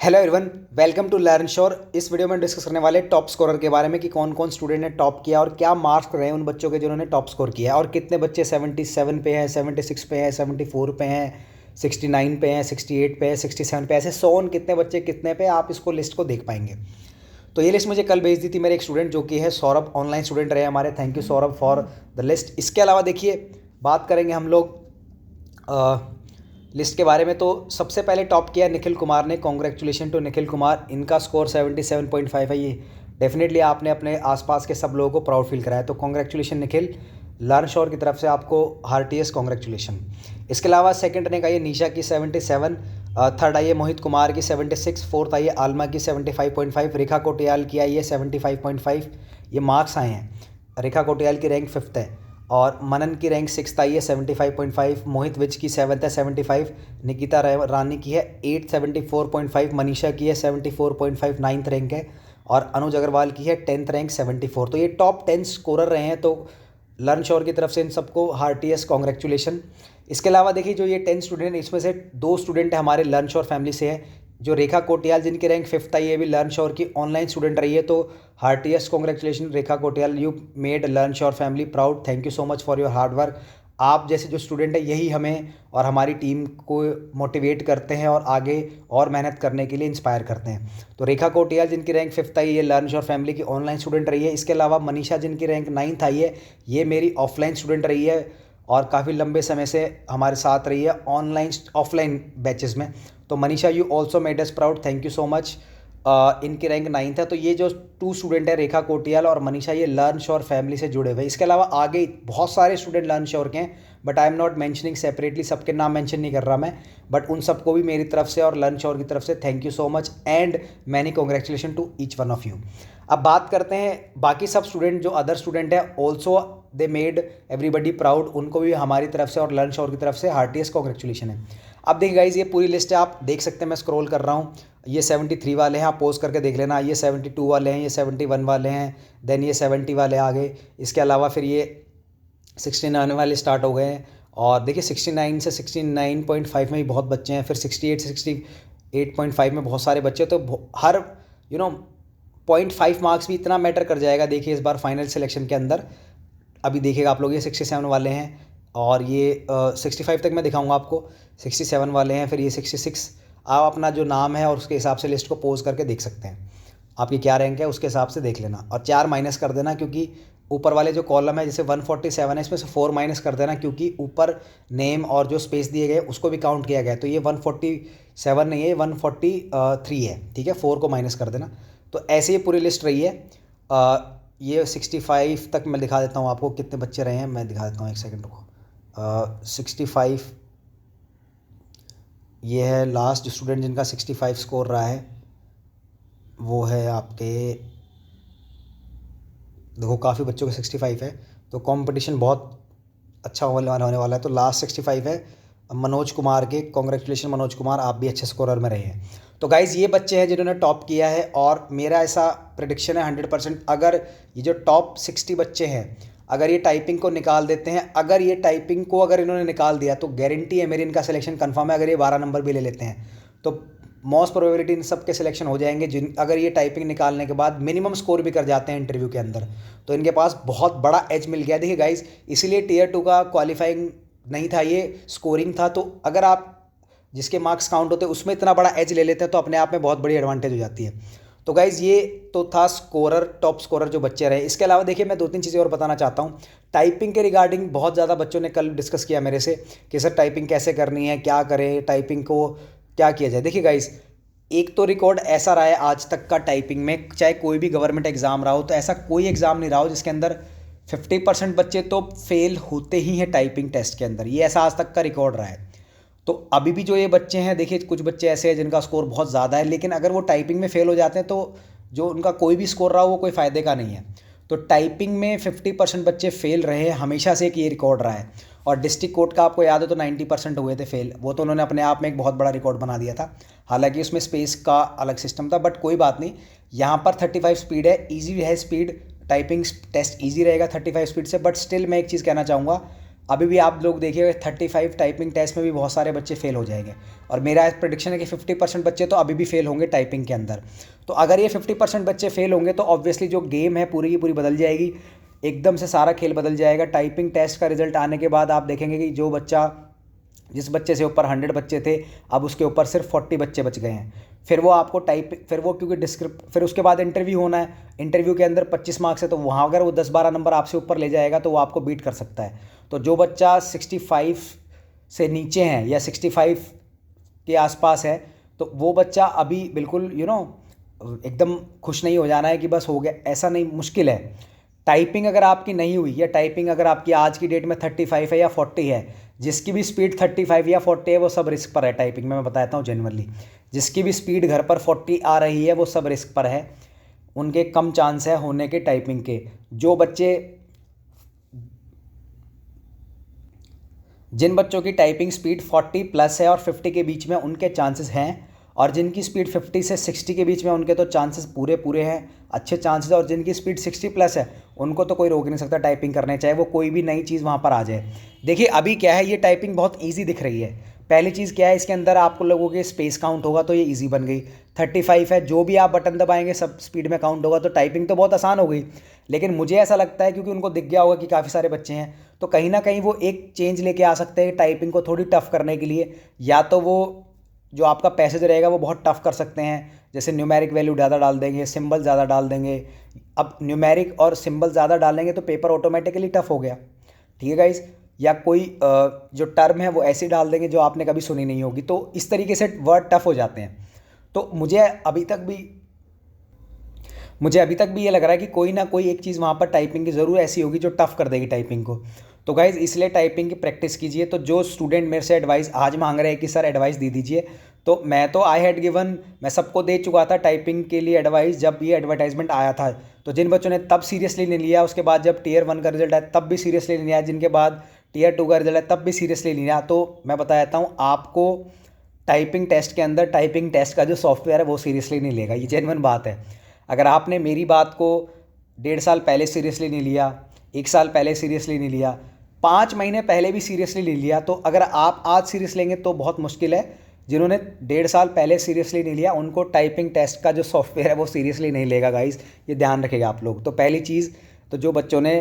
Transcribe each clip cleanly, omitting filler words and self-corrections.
Hello everyone, welcome to learn sure. इस video में discuss करने वाले टॉप स्कोरर के बारे में कि कौन कौन स्टूडेंट ने टॉप किया और क्या मार्क्स रहे उन बच्चों के जिन्होंने टॉप स्कोर किया और कितने बच्चे 77 पे हैं, 76 पे हैं, 74 पे हैं, 69 पे हैं, 68 पे हैं, 67 पे, ऐसे सोन कितने बच्चे कितने पे आप इसको लिस्ट को देख पाएंगे। तो ये लिस्ट मुझे कल भेज दी थी मेरे एक स्टूडेंट जो कि है सौरभ, ऑनलाइन स्टूडेंट रहे हमारे। Thank you Saurabh for the list. इसके अलावा देखिए बात करेंगे हम लोग लिस्ट के बारे में। तो सबसे पहले टॉप किया निखिल कुमार ने। Congratulation to Nikhil Kumar. इनका स्कोर 77.5 है। ये डेफिनेटली आपने अपने आसपास के सब लोगों को प्राउड फील कराया, तो कॉन्ग्रेचुलेशन निखिल। लर्न श्योर की तरफ से आपको हार्टीएस्ट कॉन्ग्रेचुलेशन। इसके अलावा सेकंड रैंक आई है निशा की 77, थर्ड आई है मोहित कुमार की 76, फोर्थ आई है आलमा की 75.5, रेखा कोटियाल की आई है 75.5। ये मार्क्स आए हैं। रेखा कोटियाल की रैंक 5th है और मनन की रैंक 6th आई है 75.5, मोहित विज की 7th है 75, निकिता रानी की है 8th 74.5, मनीषा की है 74.5 9th रैंक है और अनुज अग्रवाल की है 10th रैंक 74। तो ये टॉप 10 स्कोरर रहे हैं। तो लर्न श्योर की तरफ से इन सबको हार्टीएस्ट कॉन्ग्रेचुलेशन। इसके अलावा देखिए जो ये 10 स्टूडेंट हैं इसमें से 2 स्टूडेंट हमारे लर्न श्योर फैमिली से है। जो रेखा कोटियाल जिनकी रैंक 5th आई है, भी लर्न श्योर की ऑनलाइन स्टूडेंट रही है। तो heartiest congratulation Rekha Kotiyal, you made learn sure family proud. Thank you so much for your hard work. आप जैसे जो स्टूडेंट है यही हमें और हमारी टीम को मोटिवेट करते हैं और आगे और मेहनत करने के लिए इंस्पायर करते हैं। तो रेखा कोटियाल जिनकी रैंक 5th आई है, लर्न श्योर फैमिली की ऑनलाइन स्टूडेंट रही है। इसके अलावा मनीषा जिनकी रैंक 9th आई है, ये मेरी ऑफलाइन स्टूडेंट रही है और काफ़ी लंबे समय से हमारे साथ रही है ऑनलाइन ऑफलाइन बैचेस में। तो Manisha, you also made us proud, thank you so much. इनकी रैंक 9th है। तो ये जो 2 स्टूडेंट है रेखा कोटियाल और मनीषा, ये लर्न श्योर फैमिली से जुड़े हुए। इसके अलावा आगे बहुत सारे स्टूडेंट लर्न श्योर के हैं, but I am not mentioning separately, सबके नाम मेंशन नहीं कर रहा मैं, बट उन सबको भी मेरी तरफ से और लर्न श्योर की तरफ से thank you so much and many congratulation to each one of you. अब बात करते हैं बाकी सब स्टूडेंट, जो अदर स्टूडेंट है also they made everybody proud, उनको भी हमारी तरफ से और लर्न श्योर की तरफ से हार्टीएस्ट कॉन्ग्रेचुलेशन है। अब देखिए गाइज, ये पूरी लिस्ट है, आप देख सकते हैं, मैं स्क्रॉल कर रहा हूँ। ये 73 वाले हैं, आप पोज करके देख लेना। ये 72 वाले हैं, ये 71 वाले हैं, देन ये 70 वाले आ गए। इसके अलावा फिर ये 69 वाले स्टार्ट हो गए हैं और देखिए 69 से 69.5 में भी बहुत बच्चे हैं, फिर 68 से 68.5 में बहुत सारे बच्चे। तो हर 0.5 मार्क्स भी इतना मैटर कर जाएगा। देखिए इस बार फाइनल सिलेक्शन के अंदर अभी देखिएगा आप लोग, ये 67 वाले हैं और ये 65 तक मैं दिखाऊंगा आपको। 67 वाले हैं, फिर ये 66। आप अपना जो नाम है और उसके हिसाब से लिस्ट को पोज करके देख सकते हैं, आपकी क्या रैंक है उसके हिसाब से देख लेना और 4 माइनस कर देना, क्योंकि ऊपर वाले जो कॉलम है जैसे 147 है, इसमें से 4 माइनस कर देना, क्योंकि ऊपर नेम और जो स्पेस दिए गए उसको भी काउंट किया गया है। तो ये 147 नहीं है, 143 है, ठीक है, 4 को माइनस कर देना। तो ऐसे ये पूरी लिस्ट रही है। ये 65 तक मैं दिखा देता हूँ आपको कितने बच्चे रहे हैं, मैं दिखा देता हूँ, एक सेकंड रुको। 65 ये है लास्ट स्टूडेंट जिनका 65 स्कोर रहा है, वो है आपके, देखो काफ़ी बच्चों का 65 है, तो कंपटीशन बहुत अच्छा होने वाला है। तो लास्ट 65 है मनोज कुमार के। कॉन्ग्रेचुलेशन मनोज कुमार, आप भी अच्छे स्कोरर में रहे हैं। तो गाइज़ ये बच्चे हैं जिन्होंने टॉप किया है और मेरा ऐसा प्रेडिक्शन है 100%, अगर ये जो टॉप 60 बच्चे हैं अगर ये टाइपिंग को निकाल देते हैं, अगर ये टाइपिंग को अगर इन्होंने निकाल दिया तो गारंटी है मेरी, इनका सिलेक्शन कंफर्म है। अगर ये 12 नंबर भी ले लेते हैं तो मोस्ट प्रोबेबिलिटी इन सब के सिलेक्शन हो जाएंगे, जिन अगर ये टाइपिंग निकालने के बाद मिनिमम स्कोर भी कर जाते हैं इंटरव्यू के अंदर, तो इनके पास बहुत बड़ा एज मिल गया। देखिए गाइज, इसीलिए टियर 2 का क्वालिफाइंग नहीं था, ये स्कोरिंग था। तो अगर आप जिसके मार्क्स काउंट होते हैं उसमें इतना बड़ा एज ले लेते हैं तो अपने आप में बहुत बड़ी एडवांटेज हो जाती है। तो गाइज़ ये तो था स्कोरर, टॉप स्कोरर जो बच्चे रहे। इसके अलावा देखिए मैं 2-3 चीज़ें और बताना चाहता हूँ टाइपिंग के रिगार्डिंग। बहुत ज़्यादा बच्चों ने कल डिस्कस किया मेरे से कि सर टाइपिंग कैसे करनी है, क्या करें, टाइपिंग को क्या किया जाए। देखिए गाइज़, एक तो रिकॉर्ड ऐसा रहा है आज तक का टाइपिंग में, चाहे कोई भी गवर्नमेंट एग्ज़ाम रहा हो, तो ऐसा कोई एग्ज़ाम नहीं रहा हो जिसके अंदर 50% बच्चे तो फेल होते ही हैं टाइपिंग टेस्ट के अंदर। ये ऐसा आज तक का रिकॉर्ड रहा है। तो अभी भी जो ये बच्चे हैं, देखिए कुछ बच्चे ऐसे हैं जिनका स्कोर बहुत ज़्यादा है, लेकिन अगर वो टाइपिंग में फेल हो जाते हैं तो जो उनका कोई भी स्कोर रहा हो वो कोई फ़ायदे का नहीं है। तो टाइपिंग में 50% बच्चे फेल रहे हैं, हमेशा से एक ये रिकॉर्ड रहा है। और डिस्ट्रिक्ट कोर्ट का आपको याद है तो 90% हुए थे फेल, वो तो उन्होंने अपने आप में एक बहुत बड़ा रिकॉर्ड बना दिया था। हालांकि उसमें स्पेस का अलग सिस्टम था, बट कोई बात नहीं। यहाँ पर 35 स्पीड है, ईजी है स्पीड, टाइपिंग टेस्ट ईजी रहेगा 35 स्पीड से। बट स्टिल मैं एक चीज़ कहना चाहूँगा, अभी भी आप लोग देखिएगा 35 टाइपिंग टेस्ट में भी बहुत सारे बच्चे फेल हो जाएंगे, और मेरा प्रेडिक्शन है कि 50% बच्चे तो अभी भी फेल होंगे टाइपिंग के अंदर। तो अगर ये 50% बच्चे फेल होंगे तो ऑब्वियसली जो गेम है पूरी की पूरी बदल जाएगी, एकदम से सारा खेल बदल जाएगा। टाइपिंग टेस्ट का रिजल्ट आने के बाद आप देखेंगे कि जिस बच्चे से ऊपर 100 बच्चे थे, अब उसके ऊपर सिर्फ 40 बच्चे बच गए हैं। फिर वो क्योंकि फिर उसके बाद इंटरव्यू होना है, इंटरव्यू के अंदर 25 मार्क्स है, तो वहाँ अगर वो 10-12 नंबर आपसे ऊपर ले जाएगा तो वो आपको बीट कर सकता है। तो जो बच्चा 65 से नीचे हैं या 65 के आसपास है, तो वो बच्चा अभी बिल्कुल एकदम खुश नहीं हो जाना है कि बस हो गया, ऐसा नहीं, मुश्किल है। टाइपिंग अगर आपकी नहीं हुई, या टाइपिंग अगर आपकी आज की डेट में 35 है या 40 है, जिसकी भी स्पीड 35 या 40 है वो सब रिस्क पर है टाइपिंग में, मैं बताता हूँ जेन्युइनली। जिसकी भी स्पीड घर पर 40 आ रही है वो सब रिस्क पर है, उनके कम चांस है होने के टाइपिंग के। जिन बच्चों की टाइपिंग स्पीड 40 प्लस है और 50 के बीच में, उनके चांसेस हैं, और जिनकी स्पीड 50 से 60 के बीच में, उनके तो चांसेस पूरे पूरे हैं, अच्छे चांसेस। और जिनकी स्पीड 60 प्लस है, उनको तो कोई रोक नहीं सकता टाइपिंग करने, चाहे वो कोई भी नई चीज़ वहाँ पर आ जाए। देखिए अभी क्या है, ये टाइपिंग बहुत ईजी दिख रही है। पहली चीज़ क्या है, इसके अंदर आपको लोगों के स्पेस काउंट होगा, तो ये ईजी बन गई। 35 है, जो भी आप बटन दबाएंगे सब स्पीड में काउंट होगा, तो टाइपिंग तो बहुत आसान हो गई। लेकिन मुझे ऐसा लगता है, क्योंकि उनको दिख गया होगा कि काफ़ी सारे बच्चे हैं, तो कहीं ना कहीं वो एक चेंज लेके आ सकते हैं टाइपिंग को थोड़ी टफ करने के लिए। या तो वो जो आपका पैसेज रहेगा वो बहुत टफ कर सकते हैं, जैसे न्यूमेरिक वैल्यू ज़्यादा डाल देंगे, सिंबल ज़्यादा डाल देंगे। अब न्यूमेरिक और सिंबल ज़्यादा डालेंगे तो पेपर ऑटोमेटिकली टफ हो गया, ठीक है गाइज। या कोई जो टर्म है वो ऐसी डाल देंगे जो आपने कभी सुनी नहीं होगी, तो इस तरीके से वर्ड टफ हो जाते हैं। तो मुझे अभी तक भी ये लग रहा है कि कोई ना कोई एक चीज़ वहाँ पर टाइपिंग की ज़रूर ऐसी होगी जो टफ़ कर देगी टाइपिंग को। तो गाइज़ इसलिए टाइपिंग की प्रैक्टिस कीजिए। तो जो स्टूडेंट मेरे से एडवाइस आज मांग रहे हैं कि सर एडवाइस दे दीजिए, तो मैं सबको दे चुका था टाइपिंग के लिए एडवाइस जब ये एडवर्टाइजमेंट आया था। तो जिन बच्चों ने तब सीरियसली नहीं लिया, उसके बाद जब Tier 1 का रिजल्ट आया तब भी सीरियसली नहीं लिया, जिनके बाद Tier 2 का रिजल्ट आया तब भी सीरियसली नहीं लिया, तो मैं बता देता हूँ आपको, टाइपिंग टेस्ट के अंदर टाइपिंग टेस्ट का जो सॉफ्टवेयर है वो सीरियसली नहीं लेगा, ये जेन्युइन बात है। अगर आपने मेरी बात को 1.5 साल पहले सीरियसली नहीं लिया, 1 साल पहले सीरियसली नहीं लिया, 5 महीने पहले भी सीरियसली नहीं लिया, तो अगर आप आज सीरियस लेंगे तो बहुत मुश्किल है। जिन्होंने 1.5 साल पहले सीरियसली नहीं लिया, उनको टाइपिंग टेस्ट का जो सॉफ्टवेयर है वो सीरियसली नहीं लेगा गाइस, ये ध्यान रखिएगा आप लोग। तो पहली चीज़, तो जो बच्चों ने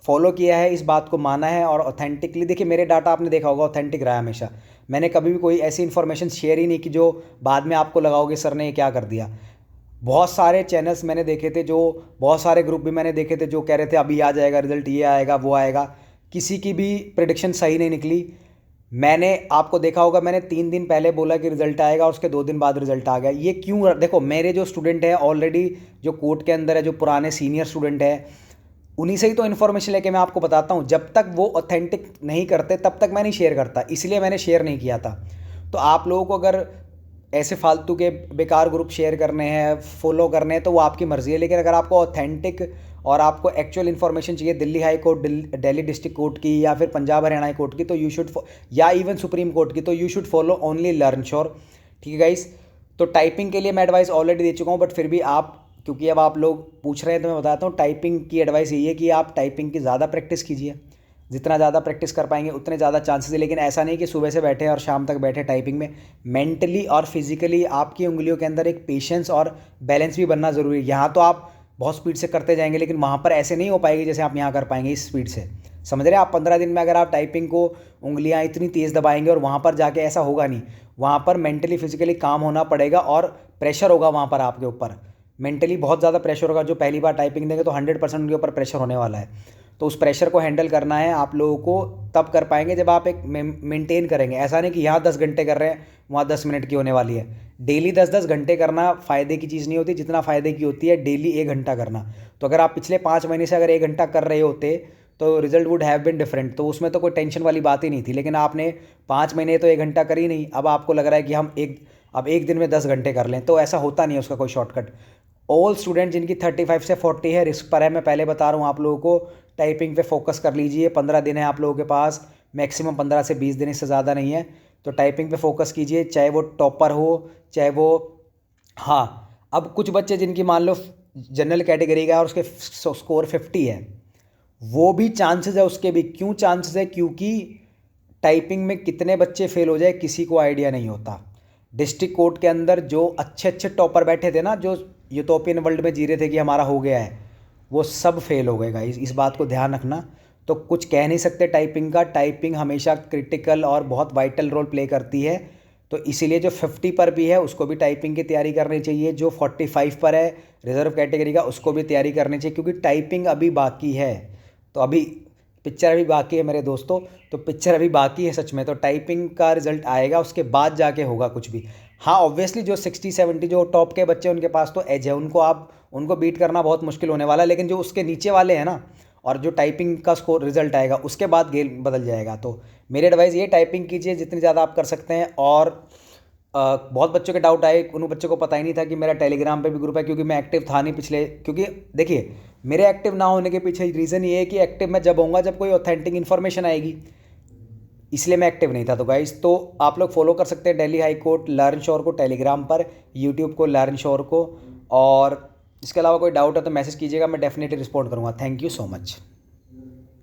फॉलो किया है, इस बात को माना है और ऑथेंटिकली, देखिए मेरे डाटा आपने देखा होगा ऑथेंटिक रहा है हमेशा। मैंने कभी भी कोई ऐसी इन्फॉर्मेशन शेयर ही नहीं की जो बाद में आपको लगाओगे सर ने ये क्या कर दिया। बहुत सारे चैनल्स मैंने देखे थे, बहुत सारे ग्रुप भी मैंने देखे थे जो कह रहे थे अभी आ जाएगा रिजल्ट, ये आएगा वो आएगा, किसी की भी प्रेडिक्शन सही नहीं निकली। मैंने आपको देखा होगा, मैंने 3 दिन पहले बोला कि रिजल्ट आएगा और उसके 2 दिन बाद रिजल्ट आ गया। ये क्यों? देखो मेरे जो स्टूडेंट हैं ऑलरेडी, जो कोर्ट के अंदर है, जो पुराने सीनियर स्टूडेंट हैं, उन्हीं से ही तो इन्फॉर्मेशन लेके मैं आपको बताता हूँ। जब तक वो ऑथेंटिक नहीं करते तब तक मैं नहीं शेयर करता, इसलिए मैंने शेयर नहीं किया था। तो आप लोगों को अगर ऐसे फालतू के बेकार ग्रुप शेयर करने हैं, फॉलो करने हैं, तो वो आपकी मर्ज़ी है। लेकिन अगर आपको ऑथेंटिक और आपको एक्चुअल इन्फॉर्मेशन चाहिए Delhi high court, Delhi district court की, या फिर पंजाब हरियाणा हाई कोर्ट की, तो यू शुड, या इवन सुप्रीम कोर्ट की, तो you should follow only learn sure, ठीक है गाइस। तो टाइपिंग के लिए मैं एडवाइस ऑलरेडी दे चुका हूँ, बट फिर भी आप, क्योंकि अब आप लोग पूछ रहे हैं तो मैं बताता हूँ, टाइपिंग की एडवाइस यही है कि आप टाइपिंग की ज़्यादा प्रैक्टिस कीजिए। जितना ज़्यादा प्रैक्टिस कर पाएंगे उतने ज़्यादा चांसेस है। लेकिन ऐसा नहीं कि सुबह से बैठे और शाम तक बैठे टाइपिंग में। मेंटली और फिजिकली आपकी उंगलियों के अंदर एक पेशेंस और बैलेंस भी बनना ज़रूरी है। यहाँ तो आप बहुत स्पीड से करते जाएंगे, लेकिन वहाँ पर ऐसे नहीं हो पाएगी जैसे आप यहाँ कर पाएंगे इस स्पीड से। समझ रहे हैं आप? 15 दिन में अगर आप टाइपिंग को उंगलियाँ इतनी तेज़ दबाएंगे और वहाँ पर जाके ऐसा होगा नहीं। वहाँ पर मेंटली फिजिकली काम होना पड़ेगा और प्रेशर होगा वहाँ पर आपके ऊपर। मेंटली बहुत ज़्यादा प्रेशर होगा। जो पहली बार टाइपिंग देंगे तो 100% उनके ऊपर प्रेशर होने वाला है। तो उस प्रेशर को हैंडल करना है आप लोगों को, तब कर पाएंगे जब आप एक मेंटेन करेंगे। ऐसा नहीं कि यहाँ 10 घंटे कर रहे हैं वहाँ 10 मिनट की होने वाली है। डेली 10-10 घंटे करना फ़ायदे की चीज़ नहीं होती, जितना फ़ायदे की होती है डेली 1 घंटा करना। तो अगर आप पिछले 5 महीने से अगर 1 घंटा कर रहे होते तो result would have been different, तो उसमें तो कोई टेंशन वाली बात ही नहीं थी। लेकिन आपने 5 महीने तो 1 घंटा कर ही नहीं, अब आपको लग रहा है कि हम अब एक दिन में 10 घंटे कर लें, तो ऐसा होता नहीं है उसका कोई शॉर्टकट। ऑल स्टूडेंट जिनकी 35 से 40 है, रिस्क पर है, मैं पहले बता रहा हूँ आप लोगों को। टाइपिंग पे फोकस कर लीजिए। 15 दिन है आप लोगों के पास, मैक्सिमम 15 से 20 दिन, इससे ज़्यादा नहीं है। तो टाइपिंग पे फोकस कीजिए, चाहे वो टॉपर हो, चाहे वो, हाँ अब कुछ बच्चे जिनकी मान लो जनरल कैटेगरी का है और उसके स्कोर 50 है, वो भी चांसेस है उसके भी। क्यों चांसेस है? क्योंकि टाइपिंग में कितने बच्चे फेल हो जाए किसी को आइडिया नहीं होता। डिस्ट्रिक्ट कोर्ट के अंदर जो अच्छे अच्छे टॉपर बैठे थे ना, जो यूटोपियन वर्ल्ड में जी रहे थे कि हमारा हो गया है, वो सब फेल हो गए गाइस, इस बात को ध्यान रखना। तो कुछ कह नहीं सकते टाइपिंग का। टाइपिंग हमेशा क्रिटिकल और बहुत वाइटल रोल प्ले करती है। तो इसीलिए जो 50 पर भी है उसको भी टाइपिंग की तैयारी करनी चाहिए, जो 45 पर है रिजर्व कैटेगरी का उसको भी तैयारी करनी चाहिए, क्योंकि टाइपिंग अभी बाकी है। तो अभी पिक्चर अभी बाकी है मेरे दोस्तों, तो पिक्चर अभी बाकी है सच में। तो टाइपिंग का रिजल्ट आएगा, उसके बाद जाके होगा कुछ भी। हाँ ऑब्वियसली जो 60-70 जो टॉप के बच्चे हैं उनके पास तो एज है, उनको बीट करना बहुत मुश्किल होने वाला है। लेकिन जो उसके नीचे वाले हैं ना, और जो टाइपिंग का स्कोर रिजल्ट आएगा उसके बाद गेम बदल जाएगा। तो मेरी एडवाइस ये, टाइपिंग कीजिए जितनी ज़्यादा आप कर सकते हैं। और बहुत बच्चों के डाउट आए, उन बच्चों को पता ही नहीं था कि मेरा टेलीग्राम पे भी ग्रुप है, क्योंकि मैं एक्टिव था नहीं पिछले। क्योंकि देखिए, मेरे एक्टिव ना होने के पीछे रीज़न ये है कि एक्टिव मैं जब होऊंगा जब कोई ऑथेंटिक इन्फॉर्मेशन आएगी, इसलिए मैं एक्टिव नहीं था। तो गाइस, तो आप लोग फॉलो कर सकते हैं Delhi high court learn sure को टेलीग्राम पर, यूट्यूब को लर्न श्योर को। और इसके अलावा कोई डाउट है तो मैसेज कीजिएगा, मैं डेफिनेटली रिस्पॉन्ड करूँगा। Thank you so much.